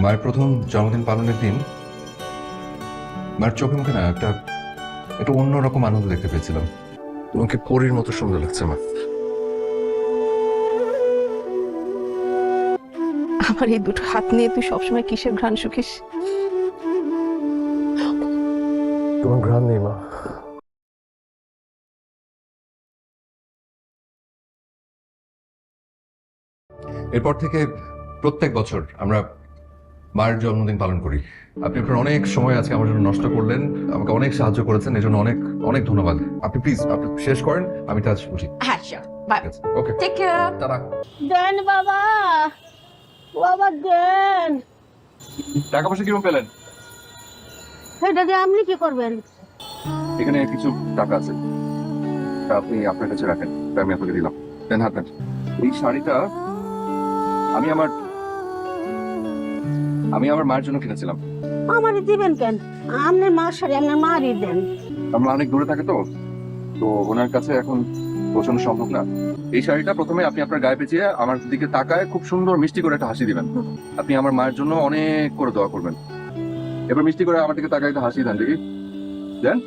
মায়ের প্রথম জন্মদিন পালনের দিন মায়ের চোখে মুখে না একটা একটু অন্যরকম আনন্দ দেখতে পেয়েছিলাম। তোমাকে পরীর মতো সুন্দর লাগছে মা। আমার এই দুটো হাত নিয়ে তুই সবসময় কিসের ঘ্রাণ শুকিস? তোমার ঘ্রাণ নেই মা। এরপর থেকে প্রত্যেক বছর আমরা মায়ের জন্মদিন পালন করি। আপনি আপনার অনেক সময় আজকে আমার জন্য নষ্ট করলেন, আমাকে অনেক সাহায্য করেছেন, এই জন্য অনেক অনেক ধন্যবাদ। আপনি প্লিজ আপনি শেষ করেন, আমি কাজ উঠি। হ্যাঁ sure, bye. Okay, take care. টাটা। দেন বাবা, বাবা দেন। টাকা পয়সা কিরকম পেলেন? সেটা দিয়ে আপনি কি করবেন? এখানে কিছু টাকা আছে, আপনি আপনার কাছে রাখেন, আমি আপনাকে দিলাম। দেন হাত দেন। এই শাড়িটা আমি আমার মায়ের জন্য কিনেছিলাম। আমারই দিবেন কেন? আপনার মার শাড়ি আপনার মারই দেন। আমরা অনেক দূরে থাকে তো তো ওনার কাছে এখন পৌঁছানো সম্ভব না। এই শাড়িটা প্রথমে আপনি আপনার গায়ে পেঁচিয়ে আমার দিকে তাকায় খুব সুন্দর মিষ্টি করে একটা হাসি দিবেন। আপনি আমার মায়ের জন্য অনেক করে দোয়া করবেন। এবার মিষ্টি করে আমার দিকে তাকায় একটা হাসি দেন দেখি। দেন।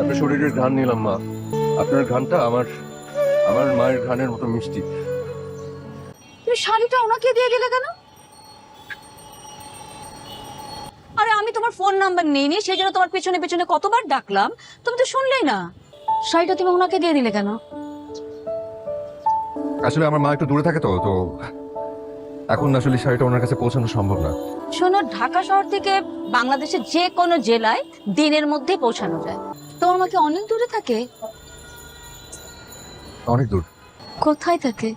আপনার শরীরের ঘ্রাণ নিলাম মা। আপনার ঘ্রাণটা আমার মায়ের ঘ্রাণের মতো মিষ্টি। তুমি শাড়িটা ওনাকে দিয়ে গেলে কেন? আরে আমি তোমার ফোন নাম্বার নিইনি, সেই জন্য তোমার পেছনে পেছনে কতবার ডাকলাম, তুমি তো শুনলেই না। শাড়িটা তুমি ওনাকে দিয়ে দিলে কেন? আসলে আমার মা একটু দূরে থাকে তো তো এখন আসলে শাড়িটা ওনার কাছে পৌঁছানো সম্ভব না। শোনো, ঢাকা শহর থেকে বাংলাদেশের যে কোনো জেলায় দিনের মধ্যে পৌঁছানো যায়। তোমার মা কি অনেক দূরে থাকে? অনেক দূর। কোথায় থাকে?